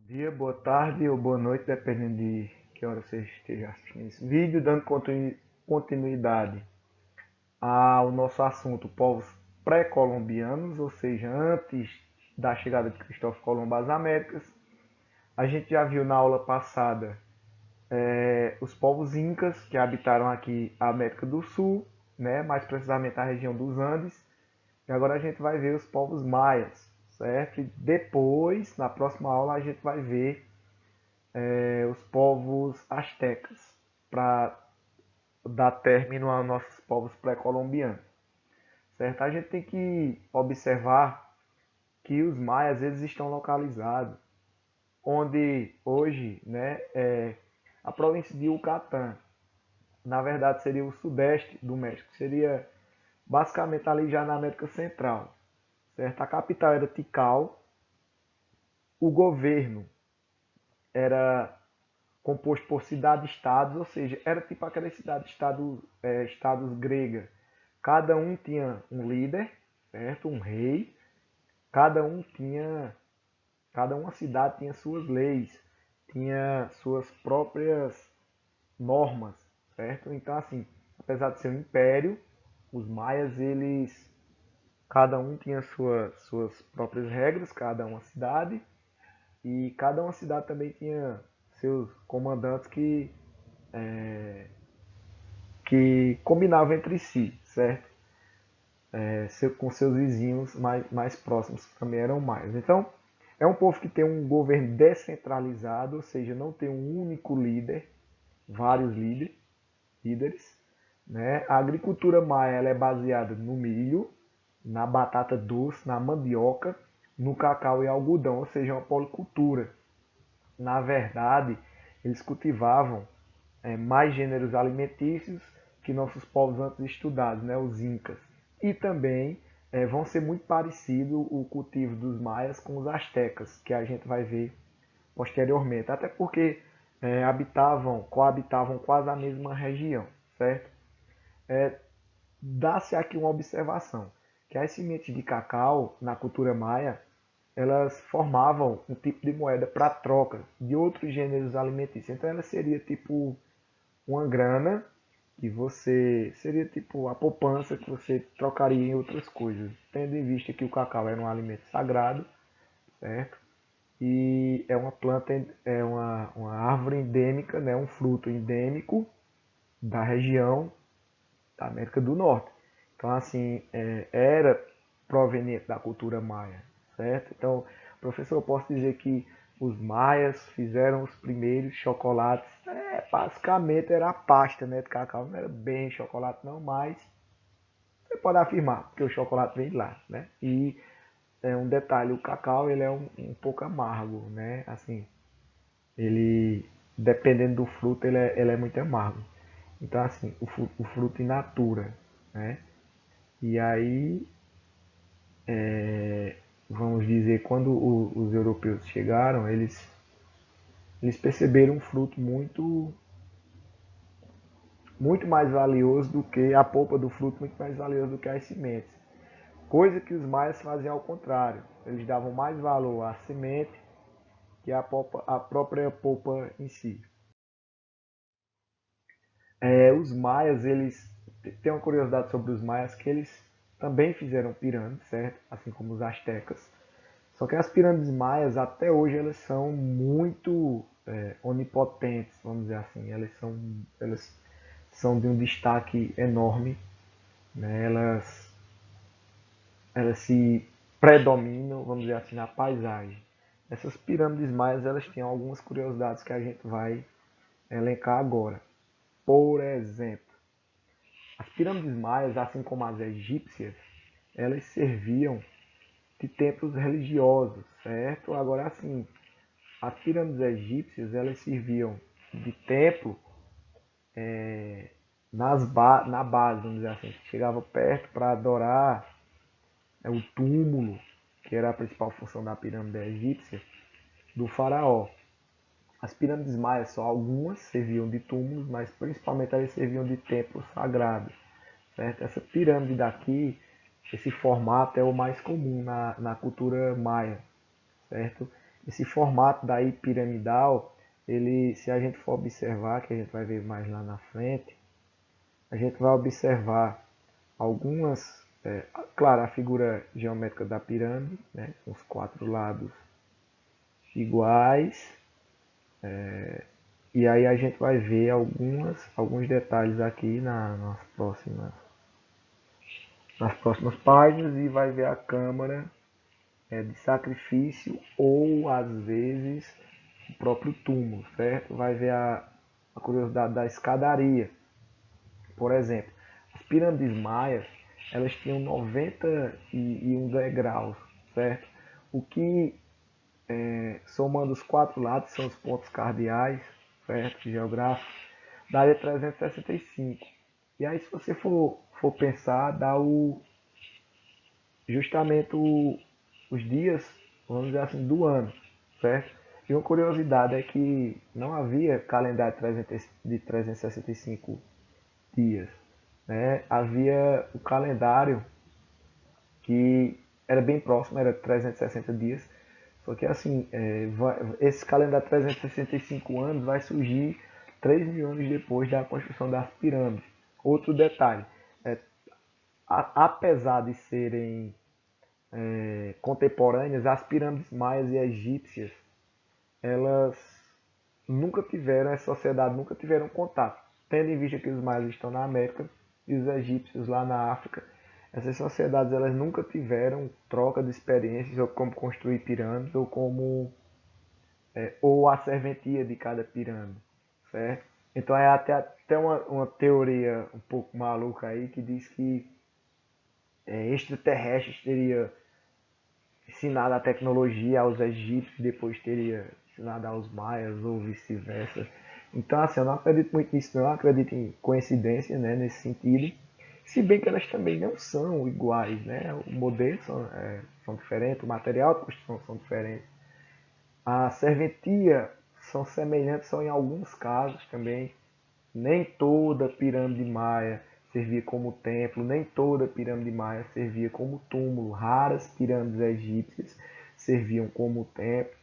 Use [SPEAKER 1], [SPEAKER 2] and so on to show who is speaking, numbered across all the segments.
[SPEAKER 1] Dia, boa tarde ou boa noite, dependendo de que hora você esteja assistindo esse vídeo, dando continuidade ao nosso assunto povos pré-colombianos, ou seja, antes da chegada de Cristóvão Colombo às Américas. A gente já viu na aula passada os povos incas que habitaram aqui a América do Sul, né, mais precisamente a região dos Andes, e agora a gente vai ver os povos maias, certo? E depois, na próxima aula, a gente vai ver os povos astecas, para dar término aos nossos povos pré-colombianos. Certo? A gente tem que observar que os maias eles estão localizados onde hoje, né, é a província de Yucatán. Na verdade seria o sudeste do México, seria basicamente ali já na América Central. Certo? A capital era Tikal, o governo era composto por cidades-estados, ou seja, era tipo aquela cidade-estado, estados grega. Cada um tinha um líder, certo? Um rei. Cada um tinha, cada uma cidade tinha suas leis, tinha suas próprias normas, certo? Então assim, apesar de ser um império, os maias eles cada um tinha suas próprias regras, cada uma cidade, e cada uma cidade também tinha seus comandantes que combinavam entre si, certo? Com seus vizinhos mais próximos, que também eram mais. Então, é um povo que tem um governo descentralizado, ou seja, não tem um único líder, vários líderes. Né? A agricultura maia ela é baseada no milho, na batata doce, na mandioca, no cacau e algodão, ou seja, uma policultura. Na verdade, eles cultivavam mais gêneros alimentícios que nossos povos antes estudados, né, os incas. E também vão ser muito parecido o cultivo dos maias com os astecas, que a gente vai ver posteriormente, até porque coabitavam quase a mesma região, certo? Dá-se aqui uma observação, que as sementes de cacau na cultura maia, elas formavam um tipo de moeda para troca de outros gêneros alimentícios. Então ela seria tipo uma grana que você seria tipo a poupança que você trocaria em outras coisas, tendo em vista que o cacau era um alimento sagrado, certo? E é uma planta, uma árvore endêmica, né? Um fruto endêmico da região da América do Norte. Então, assim, era proveniente da cultura maia, certo? Então, professor, eu posso dizer que os maias fizeram os primeiros chocolates. Basicamente era a pasta, né, de cacau. Não era bem chocolate não, mas você pode afirmar, porque o chocolate vem de lá, né? E um detalhe, o cacau ele é um pouco amargo, né? Assim, ele, dependendo do fruto, ele é muito amargo. Então, assim, o fruto in natura, né? E aí, vamos dizer, quando os europeus chegaram, eles perceberam um fruto muito mais valioso do que a polpa do fruto, muito mais valioso do que as sementes. Coisa que os maias faziam ao contrário. Eles davam mais valor à semente que a própria polpa em si. Os maias, eles tem uma curiosidade sobre os maias que eles também fizeram pirâmides, certo? Assim como os astecas. Só que as pirâmides maias até hoje elas são muito onipotentes, vamos dizer assim. Elas são de um destaque enorme, né? Elas se predominam, vamos dizer assim, na paisagem. Essas pirâmides maias elas têm algumas curiosidades que a gente vai elencar agora. Por exemplo, as pirâmides maias, assim como as egípcias, elas serviam de templos religiosos, certo? Agora, assim, as pirâmides egípcias, elas serviam de templo na base, vamos dizer assim. Chegava perto para adorar o túmulo, que era a principal função da pirâmide egípcia, do faraó. As pirâmides maias, só algumas serviam de túmulos, mas principalmente elas serviam de templos sagrados. Certo? Essa pirâmide daqui, esse formato é o mais comum na cultura maia, certo? Esse formato daí piramidal, ele, se a gente for observar, que a gente vai ver mais lá na frente, a gente vai observar algumas, claro, a figura geométrica da pirâmide, né, com os quatro lados iguais, e aí a gente vai ver alguns detalhes aqui nas próximas páginas e vai ver a câmara de sacrifício ou às vezes o próprio túmulo, certo? Vai ver a curiosidade da escadaria. Por exemplo, as pirâmides maias, elas tinham 91 degraus, certo? O que, somando os quatro lados, são os pontos cardeais, certo? Geográficos, daria 365. E aí, se você for pensar, dá justamente os dias, vamos dizer assim, do ano, certo? E uma curiosidade é que não havia calendário de 365 dias, né? Havia o calendário que era bem próximo, era 360 dias, só que assim, esse calendário de 365 anos vai surgir 3 mil anos depois da construção das pirâmides. Outro detalhe, é, apesar de serem contemporâneas, as pirâmides maias e egípcias, elas nunca tiveram, essa sociedade nunca tiveram contato. Tendo em vista que os maias estão na América e os egípcios lá na África, essas sociedades elas nunca tiveram troca de experiências ou como construir pirâmides ou como ou a serventia de cada pirâmide, certo? Então é até uma teoria um pouco maluca aí que diz que extraterrestres teria ensinado a tecnologia aos egípcios, depois teria ensinado aos maias ou vice-versa. Então, assim, eu não acredito muito nisso, não. Eu acredito em coincidência, né, nesse sentido. Se bem que elas também não são iguais, né? O modelo são diferentes, o material de construção são diferentes. A serventia são semelhantes só em alguns casos também. Nem toda pirâmide maia servia como templo, nem toda pirâmide maia servia como túmulo. Raras pirâmides egípcias serviam como templos,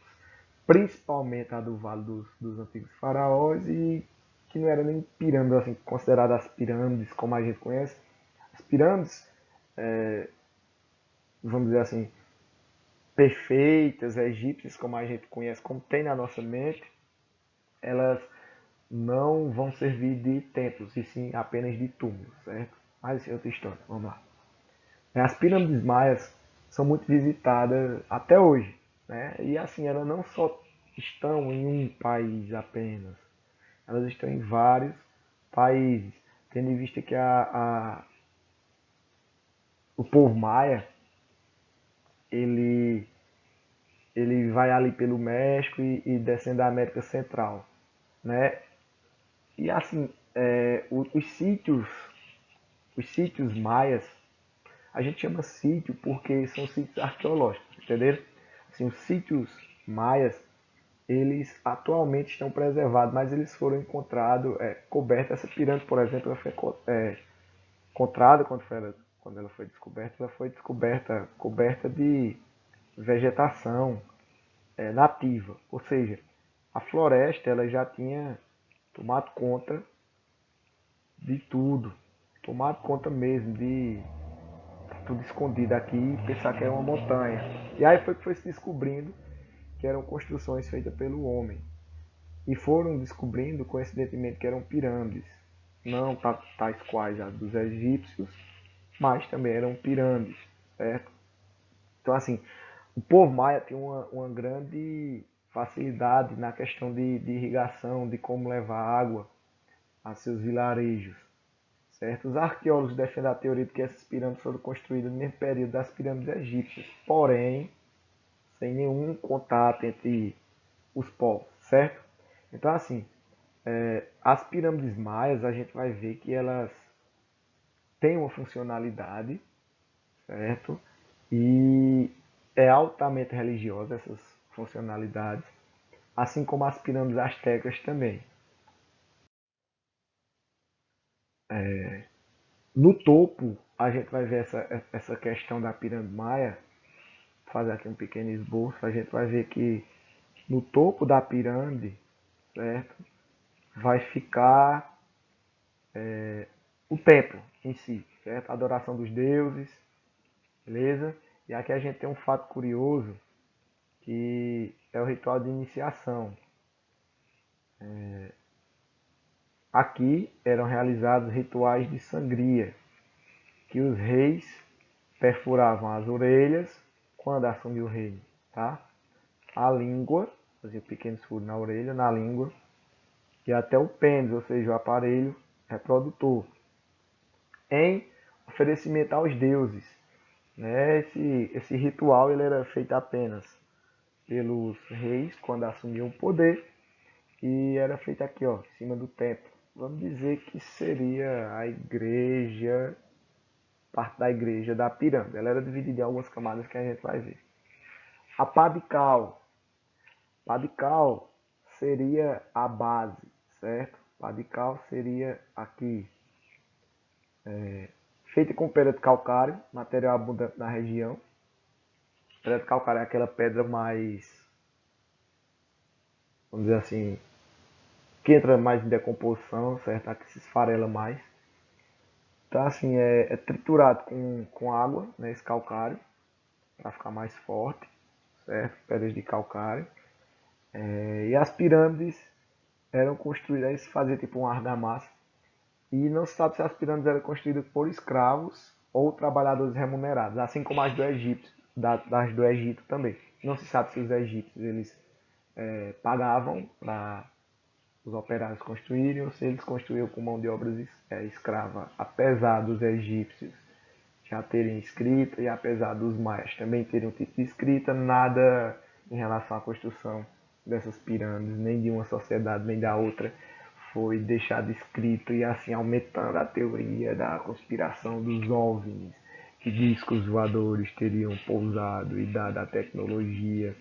[SPEAKER 1] principalmente a do Vale dos Antigos Faraós, e que não era nem pirâmides assim, consideradas as pirâmides como a gente conhece. As pirâmides, vamos dizer assim, perfeitas, egípcias, como a gente conhece, como tem na nossa mente, elas não vão servir de templos, e sim apenas de túmulos, certo? Mas isso é outra história, vamos lá. As pirâmides maias são muito visitadas até hoje, né? E assim, elas não só estão em um país apenas, elas estão em vários países, tendo em vista que o povo maia, ele, ele vai ali pelo México e descendo da América Central, né? E assim, os sítios maias, a gente chama sítio porque são sítios arqueológicos, entenderam? Assim, os sítios maias, eles atualmente estão preservados, mas eles foram encontrados, cobertos. Essa pirâmide, por exemplo, ela foi encontrada quando ela foi descoberta, ela foi descoberta coberta de vegetação nativa, ou seja, a floresta ela já tinha tomado conta de tudo, tomado conta mesmo de tudo escondido aqui e pensar que é uma montanha. E aí foi que foi se descobrindo que eram construções feitas pelo homem. E foram descobrindo, coincidentemente, que eram pirâmides. Não tais quais as dos egípcios, mas também eram pirâmides, certo? Então, assim, o povo maia tem uma grande facilidade na questão de irrigação, de como levar água a seus vilarejos, certo? Os arqueólogos defendem a teoria de que essas pirâmides foram construídas no mesmo período das pirâmides egípcias, porém, sem nenhum contato entre os povos, certo? Então, assim, as pirâmides maias, a gente vai ver que elas têm uma funcionalidade, certo? E é altamente religiosa essas funcionalidades, assim como as pirâmides astecas também. No topo, a gente vai ver essa questão da pirâmide maia, fazer aqui um pequeno esboço, a gente vai ver que No topo da pirâmide, certo? Vai ficar o templo em si, certo? A adoração dos deuses, beleza? E aqui a gente tem um fato curioso, que é o ritual de iniciação. Aqui eram realizados rituais de sangria, que os reis perfuravam as orelhas quando assumiam o reino, tá? A língua, fazia pequenos furos na orelha, na língua, e até o pênis, ou seja, o aparelho reprodutor, em oferecimento aos deuses. Né? Esse ritual ele era feito apenas pelos reis quando assumiam o poder e era feito aqui, ó, em cima do templo. Vamos dizer que seria a igreja, parte da igreja da pirâmide. Ela era dividida em algumas camadas que a gente vai ver. A pá de cal. Pá de cal seria a base, certo? Pá de cal seria aqui, feita com pedra de calcário, material abundante na região. Pedra de calcário é aquela pedra mais, vamos dizer assim, que entra mais em decomposição, certo? A que se esfarela mais. Então, assim, é triturado com água, né, esse calcário, para ficar mais forte, certo? Pedras de calcário. E as pirâmides eram construídas, aí fazia tipo uma argamassa. E não se sabe se as pirâmides eram construídas por escravos ou trabalhadores remunerados, assim como as do Egito, das do Egito também. Não se sabe se os egípcios eles pagavam para os operários construírem ou se eles construíam com mão de obra escrava, apesar dos egípcios já terem escrita e apesar dos maias também terem um tipo de escrita, nada em relação à construção dessas pirâmides, nem de uma sociedade nem da outra, foi deixado escrito, e assim aumentando a teoria da conspiração dos OVNIs, que discos voadores teriam pousado e dado a tecnologia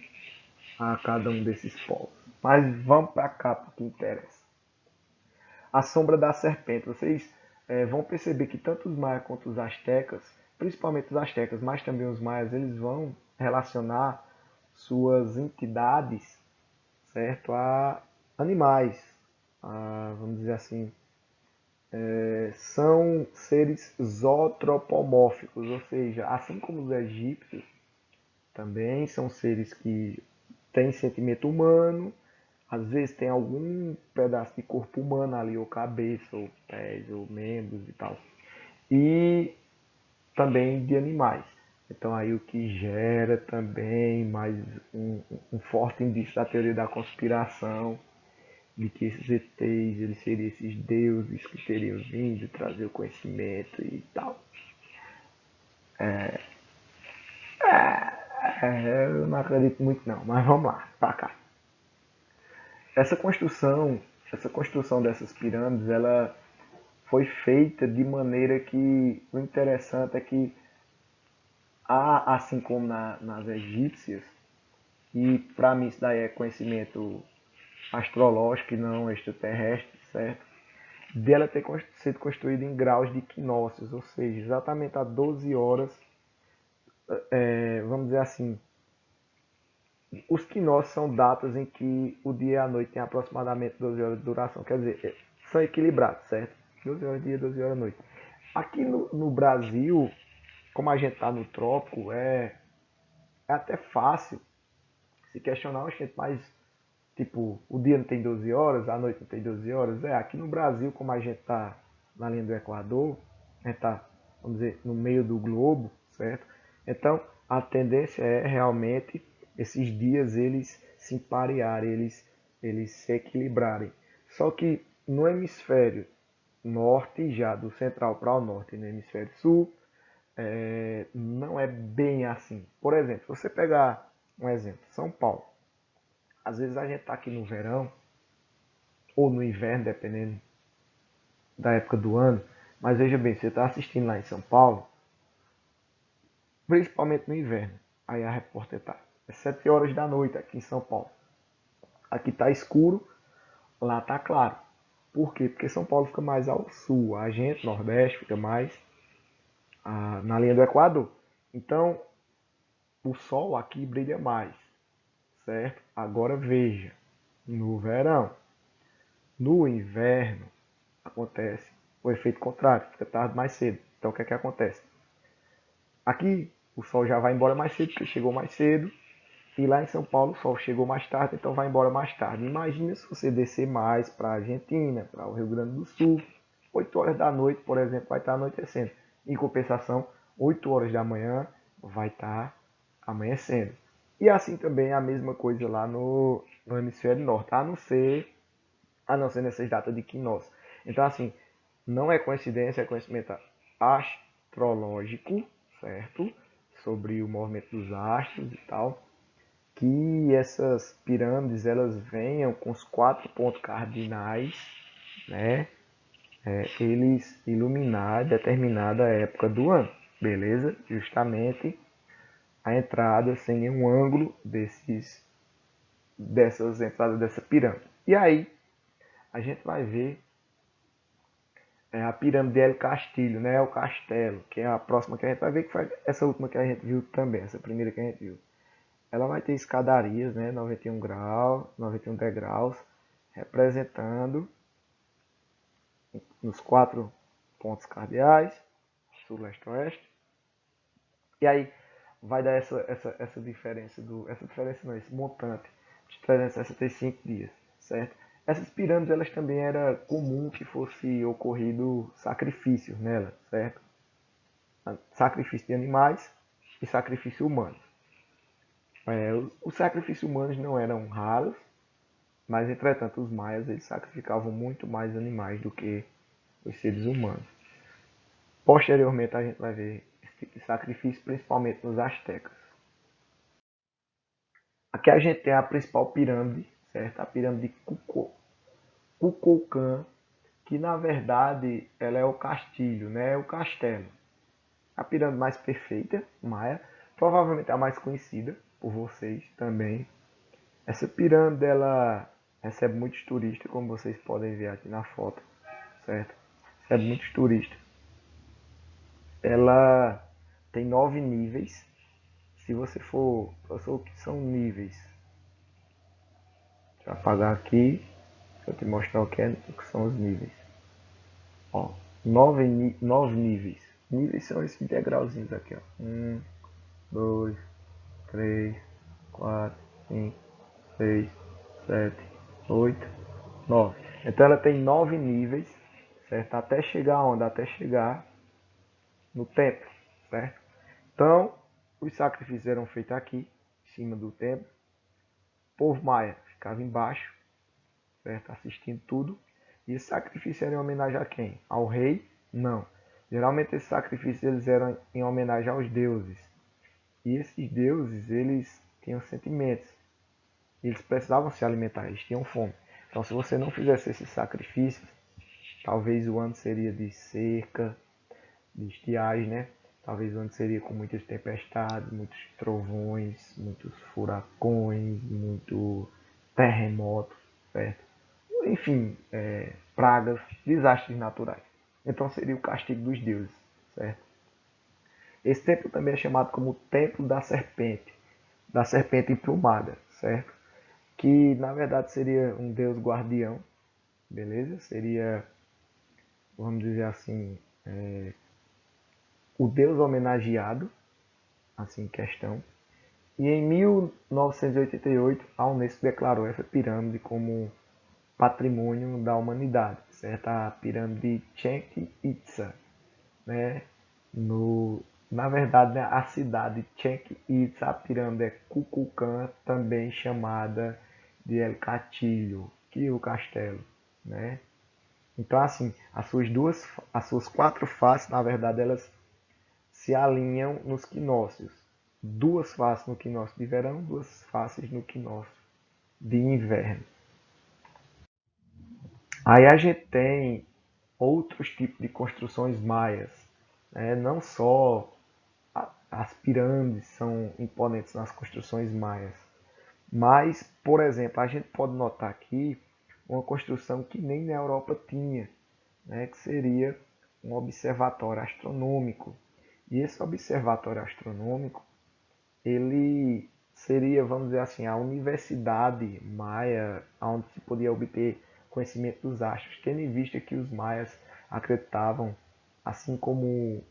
[SPEAKER 1] a cada um desses povos. Mas vamos para cá porque interessa. A sombra da serpente. Vocês vão perceber que tanto os maias quanto os astecas, principalmente os astecas, mas também os maias, eles vão relacionar suas entidades, certo, a animais, vamos dizer assim, são seres zootropomórficos, ou seja, assim como os egípcios, também são seres que têm sentimento humano, às vezes tem algum pedaço de corpo humano ali, ou cabeça, ou pés, ou membros e tal. E também de animais. Então aí o que gera também mais um forte indício da teoria da conspiração, de que esses ETs eles seriam esses deuses que teriam vindo trazer o conhecimento e tal. Eu não acredito muito não, mas vamos lá, pra cá. Essa construção, essa construção dessas pirâmides, ela foi feita de maneira que o interessante é que há, assim como nas egípcias, e para mim isso daí é conhecimento astrológico e não extraterrestre, certo? Dela ter sido construída em graus de equinócios, ou seja, exatamente a 12 horas, vamos dizer assim, os equinócios são datas em que o dia e a noite tem aproximadamente 12 horas de duração, quer dizer, são equilibrados, certo? 12 horas de dia, 12 horas de noite. Aqui no Brasil, como a gente está no trópico, é até fácil se questionar, gente, mas tipo, o dia não tem 12 horas, a noite não tem 12 horas. Aqui no Brasil, como a gente está na linha do Equador, a gente está, vamos dizer, no meio do globo, certo? Então, a tendência é realmente esses dias eles se emparearem, eles se equilibrarem. Só que no hemisfério norte, já do central para o norte, no hemisfério sul, não é bem assim. Por exemplo, se você pegar um exemplo, São Paulo. Às vezes a gente está aqui no verão, ou no inverno, dependendo da época do ano, mas veja bem, você está assistindo lá em São Paulo, principalmente no inverno, aí a repórter está, é 7 horas da noite aqui em São Paulo. Aqui está escuro, lá está claro. Por quê? Porque São Paulo fica mais ao sul, a gente, Nordeste, fica mais na linha do Equador. Então, o sol aqui brilha mais, certo? Agora veja, no verão, no inverno acontece o efeito contrário, fica tarde mais cedo. Então o que é que acontece? Aqui o sol já vai embora mais cedo, porque chegou mais cedo. E lá em São Paulo o sol chegou mais tarde, então vai embora mais tarde. Imagina se você descer mais para a Argentina, para o Rio Grande do Sul. 8 horas da noite, por exemplo, vai estar anoitecendo. Em compensação, 8 horas da manhã vai estar amanhecendo. E assim também a mesma coisa lá no hemisfério norte, a não ser nessas datas de equinócio. Então assim, não é coincidência, é conhecimento astrológico, certo? Sobre o movimento dos astros e tal, que essas pirâmides elas venham com os 4 pontos cardinais, né? Eles iluminar determinada época do ano, beleza? Justamente a entrada sem um ângulo dessas entradas dessa pirâmide. E aí a gente vai ver a pirâmide El Castillo, né? O castelo, que é a próxima que a gente vai ver, que foi essa última que a gente viu também, essa primeira que a gente viu. Ela vai ter escadarias, né? 91 graus, 91 degraus, representando nos 4 pontos cardeais, sul, leste, oeste. E aí vai dar essa diferença essa diferença não, esse montante de 365 dias, certo? Essas pirâmides elas também era comum que fosse ocorrido sacrifícios nelas, certo? Sacrifício de animais e sacrifício humano. Os sacrifícios humanos não eram raros, mas entretanto os maias eles sacrificavam muito mais animais do que os seres humanos. Posteriormente a gente vai ver esse tipo de sacrifício principalmente nos astecas. Aqui a gente tem a principal pirâmide, certo? A pirâmide de Kukulkan, que na verdade ela é o castilho, né? É o castelo. A pirâmide mais perfeita, maia, provavelmente a mais conhecida por vocês também. Essa pirâmide ela recebe muitos turistas, como vocês podem ver aqui na foto, certo? Recebe muitos turistas. Ela tem 9 níveis. Se você for, o que são níveis? Deixa eu apagar aqui, para eu te mostrar o que são os níveis. Ó, 9 níveis. Níveis são esses degrauzinhos aqui, ó. 1, 2, 3, 4, 5, 6, 7, 8, 9. Então ela tem 9 níveis, certo? Até chegar onde? Até chegar no templo, certo? Então, os sacrifícios eram feitos aqui, em cima do templo. O povo maia ficava embaixo, certo? Assistindo tudo. E esse sacrifício era em homenagem a quem? Ao rei? Não. Geralmente esses sacrifícios eles eram em homenagem aos deuses. E esses deuses, eles tinham sentimentos. Eles precisavam se alimentar, eles tinham fome. Então se você não fizesse esses sacrifícios, talvez o ano seria de seca, de estiagem, né? Talvez o ano seria com muitas tempestades, muitos trovões, muitos furacões, muito terremoto, certo? Enfim, pragas, desastres naturais. Então seria o castigo dos deuses, certo? Esse templo também é chamado como Templo da serpente emplumada, certo? Que na verdade seria um deus guardião, beleza? Seria, vamos dizer assim, o deus homenageado, assim em questão. E em 1988 a Unesco declarou essa pirâmide como patrimônio da humanidade, certo? A pirâmide Chichen Itza, né? Na verdade, né, a cidade Chichen Itza, a pirâmide é Kukulkan, também chamada de El Castillo, que é o castelo, né? Então, assim, as suas 4 faces, na verdade, elas se alinham nos quinócios. 2 faces no quinócio de verão, 2 faces no quinócio de inverno. Aí a gente tem outros tipos de construções maias, né? Não só as pirâmides são imponentes nas construções maias, mas, por exemplo, a gente pode notar aqui uma construção que nem na Europa tinha, né? Que seria um observatório astronômico. E esse observatório astronômico, ele seria, vamos dizer assim, a universidade maia, onde se podia obter conhecimento dos astros, tendo em vista que os maias acreditavam, assim como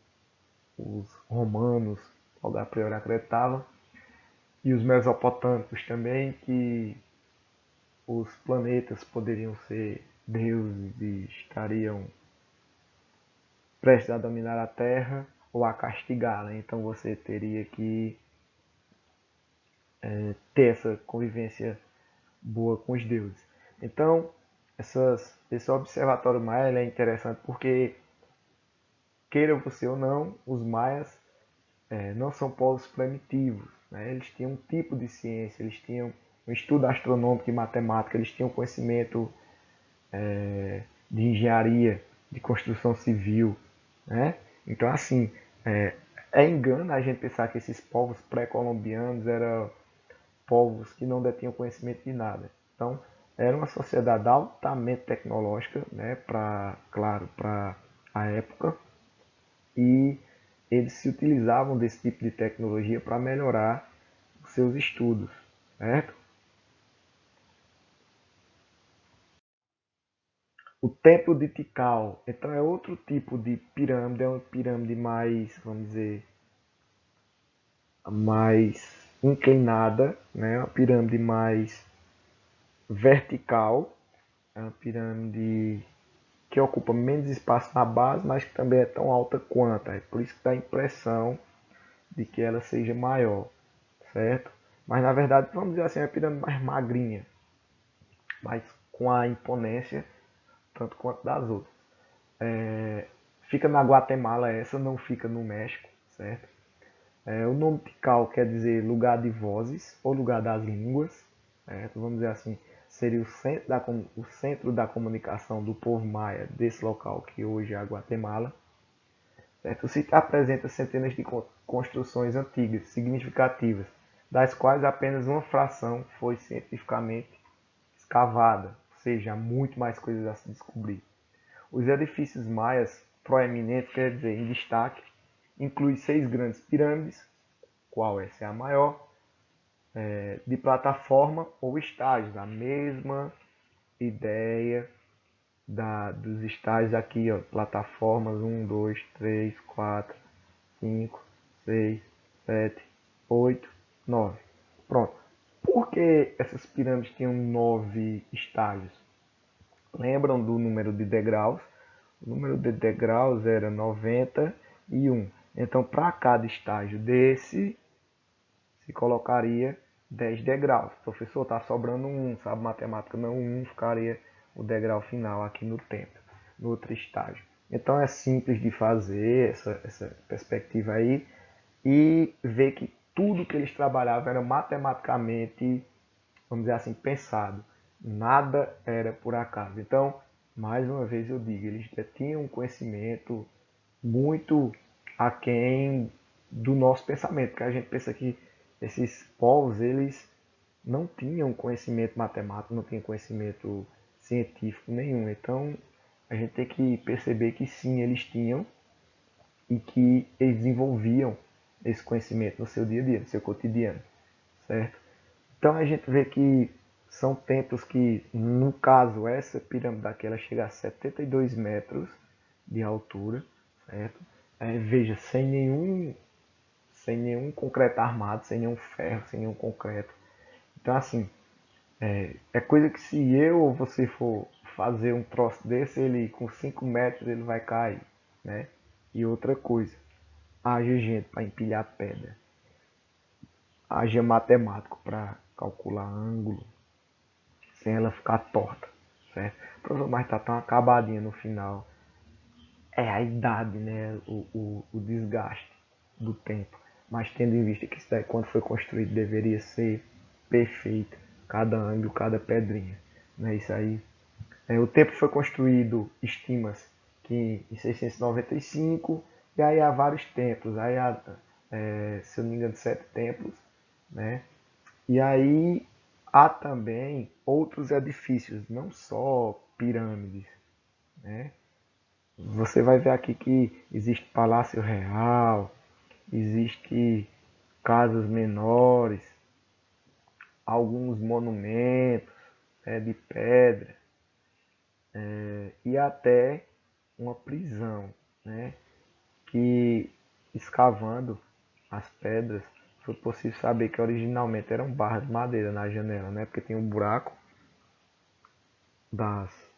[SPEAKER 1] os romanos, logo a priori acreditavam, e os mesopotâmicos também, que os planetas poderiam ser deuses e estariam prestes a dominar a Terra ou a castigá-la. Então você teria que ter essa convivência boa com os deuses. Então, esse observatório maia é interessante porque, queira você ou não, os maias não são povos primitivos. Né? Eles tinham um tipo de ciência, eles tinham um estudo astronômico e matemática, eles tinham conhecimento de engenharia, de construção civil. Né? Então, assim, é engano a gente pensar que esses povos pré-colombianos eram povos que não detinham conhecimento de nada. Então, era uma sociedade altamente tecnológica, né, claro, para a época, e eles se utilizavam desse tipo de tecnologia para melhorar os seus estudos, certo? O Templo de Tikal, então é outro tipo de pirâmide, é uma pirâmide mais, vamos dizer, mais inclinada, né? Uma pirâmide mais vertical, é uma pirâmide que ocupa menos espaço na base, mas que também é tão alta quanto. É por isso que dá a impressão de que ela seja maior, certo? Mas na verdade, vamos dizer assim, é uma pirâmide mais magrinha, mas com a imponência tanto quanto das outras. Fica na Guatemala essa, não fica no México, certo? O nome Tikal quer dizer lugar de vozes ou lugar das línguas, certo? Vamos dizer assim, seria o centro da comunicação do povo maia desse local que hoje é a Guatemala. Certo? O sítio apresenta centenas de construções antigas, significativas, das quais apenas uma fração foi cientificamente escavada, ou seja, há muito mais coisas a se descobrir. Os edifícios maias proeminentes, quer dizer, em destaque, inclui 6 grandes pirâmides, qual essa é a maior, de plataforma ou estágios, a mesma ideia dos estágios aqui, ó, plataformas 1, 2, 3, 4, 5, 6, 7, 8, 9. Pronto. Por que essas pirâmides tinham 9 estágios? Lembram do número de degraus? O número de degraus era 91. Então, para cada estágio desse, se colocaria 10 degraus. Professor, está sobrando um, sabe matemática? Não, um ficaria o degrau final aqui no tempo, no outro estágio. Então é simples de fazer essa perspectiva aí e ver que tudo que eles trabalhavam era matematicamente, vamos dizer assim, pensado. Nada era por acaso. Então, mais uma vez eu digo, eles tinham um conhecimento muito aquém do nosso pensamento, que a gente pensa que esses povos, eles não tinham conhecimento matemático, não tinham conhecimento científico nenhum. Então, a gente tem que perceber que sim, eles tinham e que eles desenvolviam esse conhecimento no seu dia a dia, no seu cotidiano, certo? Então a gente vê que são templos que, no caso, essa pirâmide aqui, ela chega a 72 metros de altura, certo? Veja, sem nenhum concreto armado, sem nenhum ferro, sem nenhum concreto. Então, assim, é coisa que se eu ou você for fazer um troço desse, ele com 5 metros ele vai cair, né? E outra coisa, haja gente para empilhar pedra, haja matemático para calcular ângulo, sem ela ficar torta, certo? Professor, mas tá tão acabadinha no final. É a idade, né? O desgaste do tempo. Mas tendo em vista que isso daí, quando foi construído, deveria ser perfeito. Cada ângulo, cada pedrinha. Né? Isso aí. O templo foi construído, estima-se, que em 695. E aí há vários templos. Aí há, se eu não me engano, 7 templos. Né? E aí há também outros edifícios, não só pirâmides. Né? Você vai ver aqui que existe Palácio Real, existe casas menores, alguns monumentos, de pedra, e até uma prisão, né? Que escavando as pedras foi possível saber que originalmente eram barras de madeira na janela, né? Porque tem um buraco das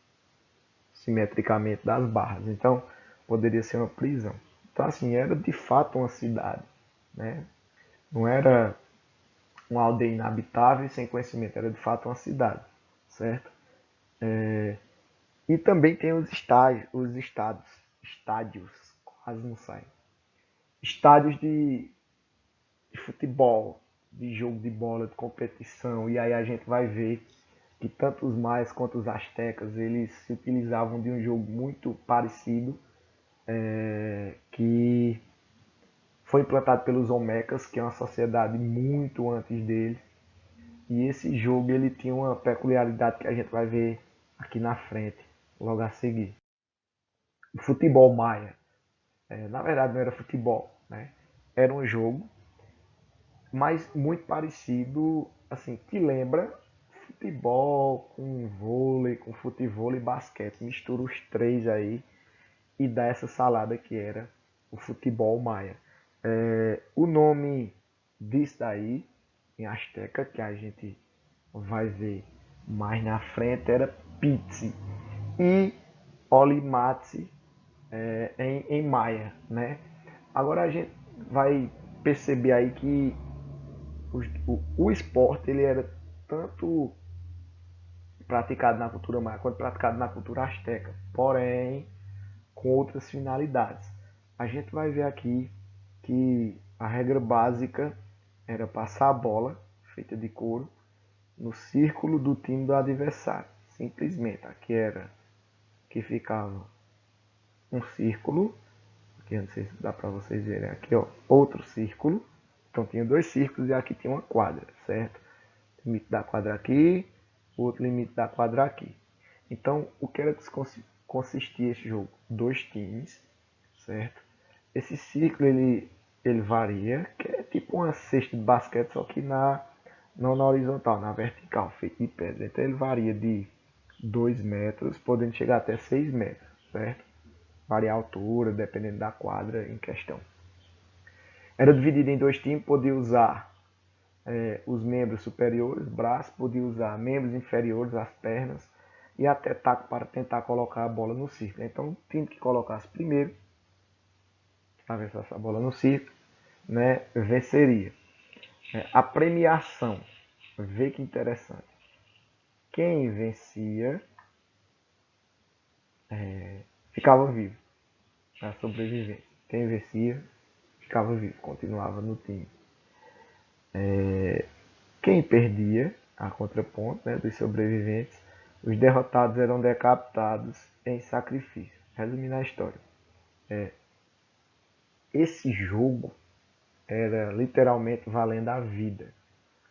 [SPEAKER 1] simetricamente das barras. Então poderia ser uma prisão. Então assim, era de fato uma cidade, né? Não era uma aldeia inabitável e sem conhecimento, era de fato uma cidade, certo? E também tem estádios, quase não sai. Estádios de futebol, de jogo de bola, de competição. E aí a gente vai ver que tanto os maias quanto os astecas, eles se utilizavam de um jogo muito parecido, que foi implantado pelos Olmecas, que é uma sociedade muito antes deles. E esse jogo ele tinha uma peculiaridade que a gente vai ver aqui na frente, logo a seguir. O futebol maia, na verdade não era futebol, né? Era um jogo, mas muito parecido, assim, que lembra futebol com vôlei, com futebol e basquete. Mistura os três aí e dá essa salada que era o futebol maia. O nome disso daí, em Azteca, que a gente vai ver mais na frente, era Pizzi e Olimatzi em maia, né? Agora a gente vai perceber aí que o esporte ele era tanto praticado na cultura maia quanto praticado na cultura asteca, porém com outras finalidades. A gente vai ver aqui que a regra básica era passar a bola, feita de couro, no círculo do time do adversário. Simplesmente, aqui era que ficava um círculo, aqui não sei se dá para vocês verem, aqui ó, outro círculo. Então tinha dois círculos e aqui tinha uma quadra, certo? Limite da quadra aqui, o outro limite da quadra aqui. Então, o que era que consistia esse jogo? Dois times, certo? Esse ciclo ele varia, que é tipo uma cesta de basquete, só que não na horizontal, na vertical, feito de pedra. Então ele varia de 2 metros, podendo chegar até 6 metros, certo? Varia a altura, dependendo da quadra em questão. Era dividido em dois times, podia usar os membros superiores, braços, podia usar membros inferiores, as pernas, e até taco para tentar colocar a bola no círculo. Então o time que colocasse primeiro, para ver essa bola no círculo, né, venceria. A premiação, vê que interessante. Quem vencia ficava vivo, a sobrevivência. Quem vencia ficava vivo, continuava no time. Quem perdia, a contraponto, né, dos sobreviventes, os derrotados eram decapitados em sacrifício. Resumindo a história, esse jogo era literalmente valendo a vida.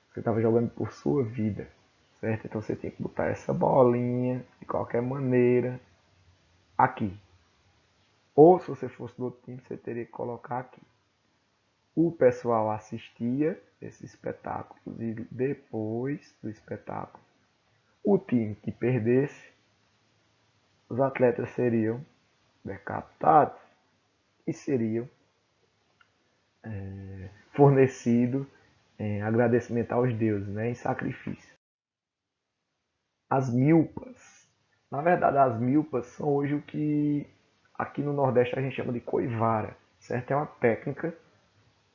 [SPEAKER 1] Você estava jogando por sua vida, certo? Então você tinha que botar essa bolinha de qualquer maneira aqui. Ou se você fosse do outro time, você teria que colocar aqui. O pessoal assistia esse espetáculo e depois do espetáculo, o time que perdesse, os atletas seriam decapitados e seriam fornecidos em agradecimento aos deuses, né, em sacrifício. As milpas. Na verdade, as milpas são hoje o que aqui no Nordeste a gente chama de coivara, certo? É uma técnica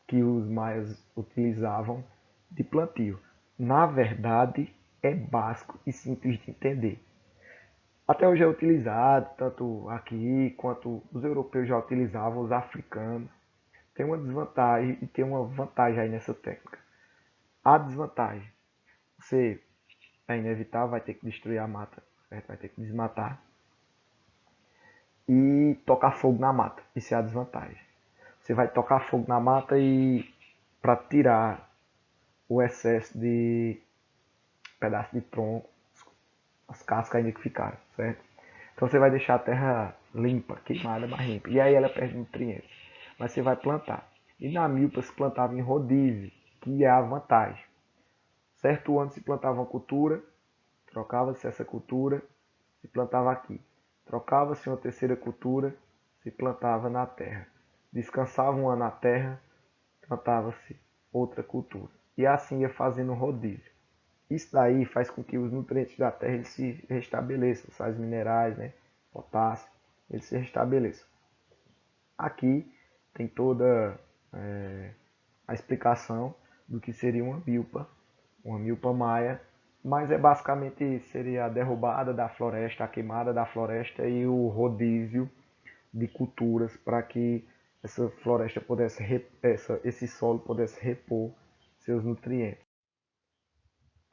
[SPEAKER 1] que os maias utilizavam de plantio. Na verdade, é básico e simples de entender. Até hoje é utilizado, tanto aqui quanto os europeus já utilizavam, os africanos. Tem uma desvantagem e tem uma vantagem aí nessa técnica. A desvantagem, você é inevitável, vai ter que destruir a mata, certo? Vai ter que desmatar e tocar fogo na mata. Isso é a desvantagem. Você vai tocar fogo na mata e para tirar o excesso de pedaço de tronco, as cascas ainda que ficaram, certo? Então você vai deixar a terra limpa, queimada, mais limpa. E aí ela perde nutrientes. Mas você vai plantar. E na milpa se plantava em rodízio, que é a vantagem. Certo ano se plantava uma cultura, trocava-se essa cultura, se plantava aqui. Trocava-se uma terceira cultura, se plantava na terra. Descansava um ano na terra, plantava-se outra cultura. E assim ia fazendo um rodízio. Isso daí faz com que os nutrientes da terra eles se restabeleçam, sais minerais, né? Potássio, eles se restabeleçam. Aqui tem toda a explicação do que seria uma milpa maia, mas é basicamente seria a derrubada da floresta, a queimada da floresta e o rodízio de culturas para que essa floresta pudesse, esse solo pudesse repor seus nutrientes.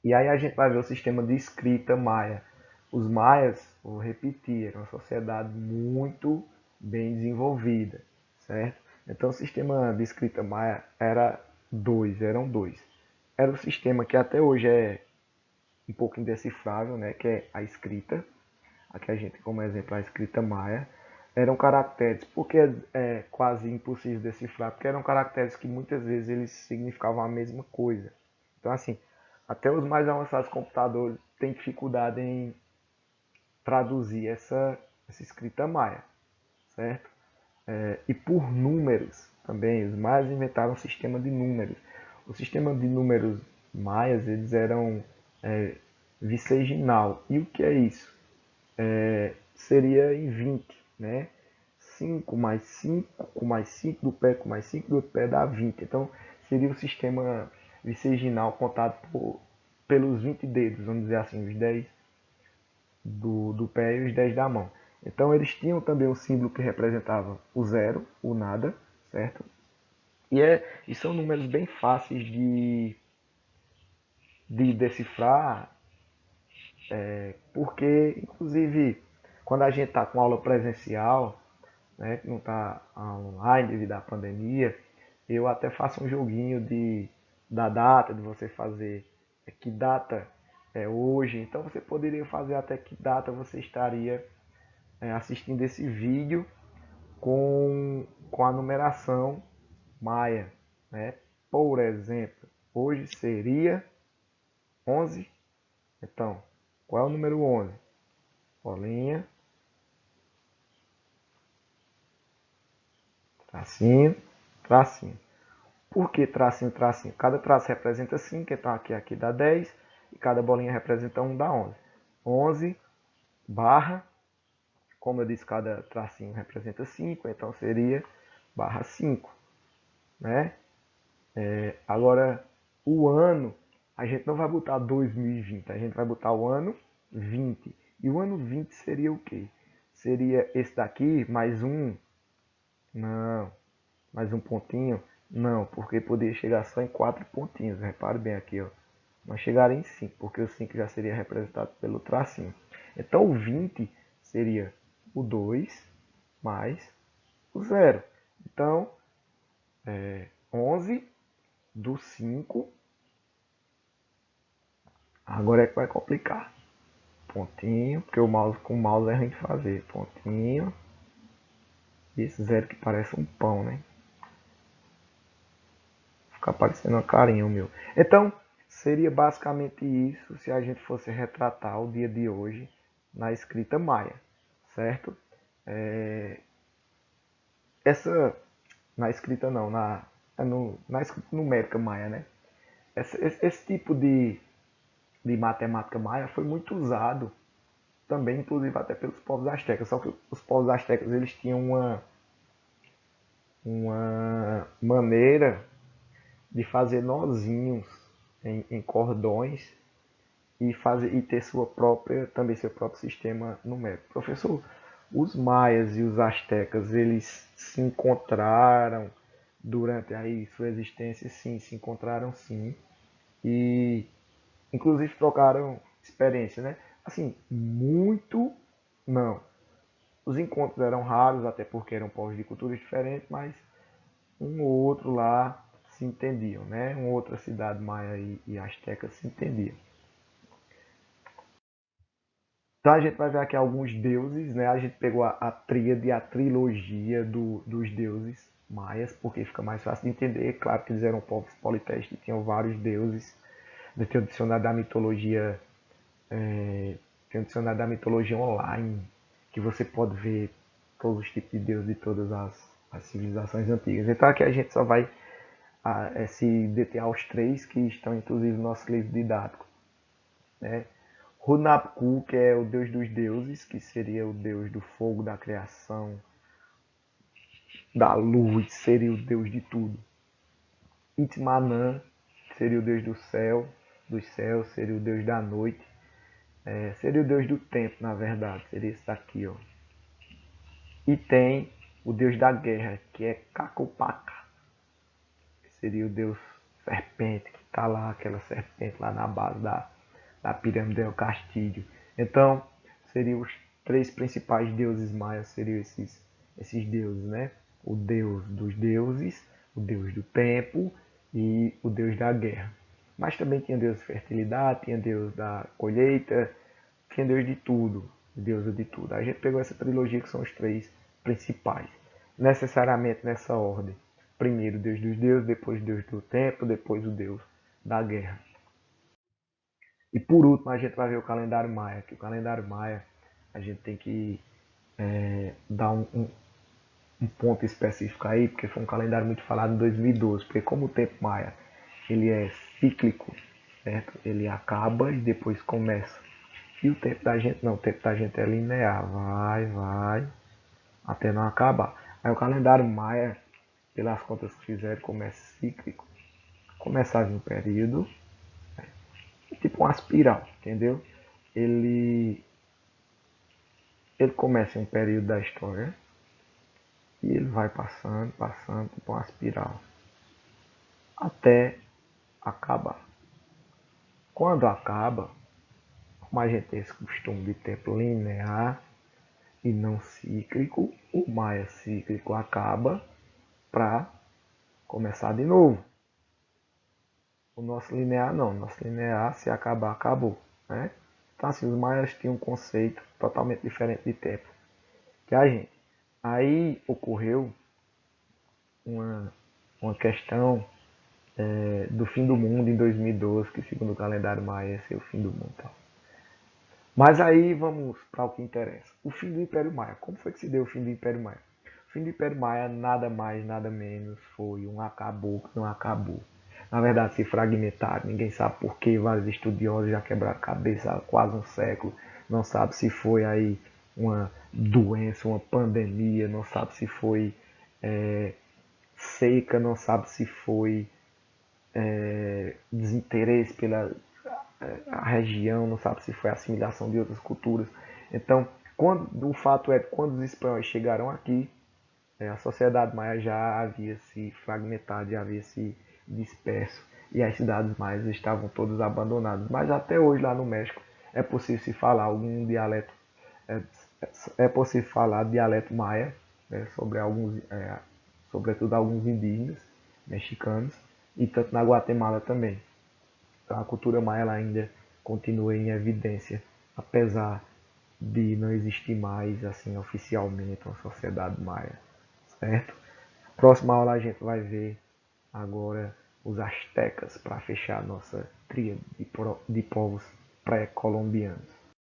[SPEAKER 1] E aí a gente vai ver o sistema de escrita maia. Os maias, vou repetir, era uma sociedade muito bem desenvolvida, certo? Então o sistema de escrita maia eram dois. Era o sistema que até hoje é um pouco indecifrável, né? Que é a escrita. Aqui a gente como exemplo a escrita maia. Eram caracteres, porque é quase impossível decifrar, porque eram caracteres que muitas vezes eles significavam a mesma coisa. Então assim, até os mais avançados computadores têm dificuldade em traduzir essa escrita maia, certo? E por números também, os maias inventaram um sistema de números. O sistema de números maias, eles eram viceginal. E o que é isso? Seria em 20, né? 5 mais 5, mais 5 do pé, com mais 5 do outro pé dá 20. Então, seria o sistema viceginal contado pelos 20 dedos, vamos dizer assim, os 10 do pé e os 10 da mão. Então, eles tinham também um símbolo que representava o zero, o nada, certo? E são números bem fáceis de decifrar, porque, inclusive, quando a gente está com aula presencial, né, que não está online devido à pandemia, eu até faço um joguinho da data, de você fazer que data é hoje. Então você poderia fazer até que data você estaria assistindo esse vídeo com a numeração maia. Né? Por exemplo, hoje seria 11. Então, qual é o número 11? Bolinha, tracinho, tracinho. Por que tracinho, tracinho? Cada traço representa 5, então aqui dá 10, e cada bolinha representa 1, dá 11. 11 barra, como eu disse, cada tracinho representa 5, então seria barra 5. Né? Agora, o ano, a gente não vai botar 2020, a gente vai botar o ano 20. E o ano 20 seria o quê? Seria esse daqui, mais um? Não. Mais um pontinho? Não, porque poderia chegar só em 4 pontinhos. Repare bem aqui, ó. Mas chegaria em 5, porque o 5 já seria representado pelo tracinho. Então o 20 seria o 2 mais o 0. Então, 11 do 5. Agora é que vai complicar. Pontinho, porque com o mouse é ruim de fazer. Pontinho. E esse 0 que parece um pão, né? Fica parecendo uma carinha o meu. Então, seria basicamente isso se a gente fosse retratar o dia de hoje na escrita maia, certo? Essa, na escrita não, na escrita numérica maia, né? Esse tipo de matemática maia foi muito usado também, inclusive até pelos povos astecas. Só que os povos astecas eles tinham uma maneira de fazer nozinhos em cordões e ter também seu próprio sistema numérico. Professor, os maias e os astecas, eles se encontraram durante aí sua existência? Sim, se encontraram sim. E inclusive trocaram experiência, né? Assim, muito não. Os encontros eram raros, até porque eram povos de culturas diferentes, mas um ou outro lá se entendiam, né? Uma outra cidade maia e asteca se entendiam. Então a gente vai ver aqui alguns deuses, né? A gente pegou a tríade, a trilogia dos deuses maias, porque fica mais fácil de entender. Claro que eles eram povos politeístas e tinham vários deuses. Tem o dicionário da mitologia, tem o dicionário da mitologia online, que você pode ver todos os tipos de deuses de todas as civilizações antigas. Então aqui a gente só vai se deter aos três que estão inclusive no nosso livro didático, né? Hunabku, que é o deus dos deuses, que seria o deus do fogo, da criação, da luz, seria o deus de tudo. Itmanã seria o deus do céu, dos céus, seria o deus da noite, seria o deus do tempo, na verdade, seria esse daqui, ó. E tem o deus da guerra, que é Kakupaka, que seria o deus serpente, que está lá, aquela serpente lá na base da pirâmide do Castilho. Então, seriam os três principais deuses maias, seriam esses deuses, né? O deus dos deuses, o deus do tempo e o deus da guerra. Mas também tinha deus da fertilidade, tinha deus da colheita, tinha deus de tudo, deusa de tudo. A gente pegou essa trilogia que são os três principais, necessariamente nessa ordem. Primeiro o deus dos deuses, depois o deus do tempo, depois o deus da guerra. E por último a gente vai ver o calendário maia, que o calendário maia a gente tem que dar um ponto específico aí, porque foi um calendário muito falado em 2012, porque como o tempo maia ele é cíclico, certo? Ele acaba e depois começa. E o tempo da gente não, o tempo da gente é linear, vai, até não acabar. Aí o calendário maia, pelas contas que fizeram, começa cíclico, começava em um período, tipo uma espiral, entendeu? Ele, ele começa em um período da história e ele vai passando, tipo uma espiral, até acabar. Quando acaba, como a gente tem esse costume de tempo linear e não cíclico, o maia cíclico acaba para começar de novo. O nosso linear não, o nosso linear se acabar, acabou, né? Então assim, os maias tinham um conceito totalmente diferente de tempo que a gente. Aí ocorreu uma questão do fim do mundo em 2012, que segundo o calendário maia ia ser o fim do mundo. Tá? Mas aí vamos para o que interessa. O fim do Império Maia. Como foi que se deu o fim do Império Maia? O fim do Império Maia nada mais, nada menos foi um acabou que não acabou. Na verdade, se fragmentaram. Ninguém sabe por que. Vários estudiosos já quebraram a cabeça há quase um século. Não sabe se foi aí uma doença, uma pandemia. Não sabe se foi seca. Não sabe se foi desinteresse pela a região, não sabe se foi assimilação de outras culturas. Então, o fato é que quando os espanhóis chegaram aqui, a sociedade maia já havia se fragmentado, já havia se disperso e as cidades maias estavam todas abandonadas. Mas até hoje lá no México é possível se falar algum dialeto, é, é possível falar dialeto maia, né, sobre alguns, sobretudo alguns indígenas mexicanos e tanto na Guatemala também. Então a cultura maia ela ainda continua em evidência, apesar de não existir mais assim oficialmente uma sociedade maia, certo? Próxima aula a gente vai ver agora os astecas para fechar a nossa tríade de povos pré-colombianos.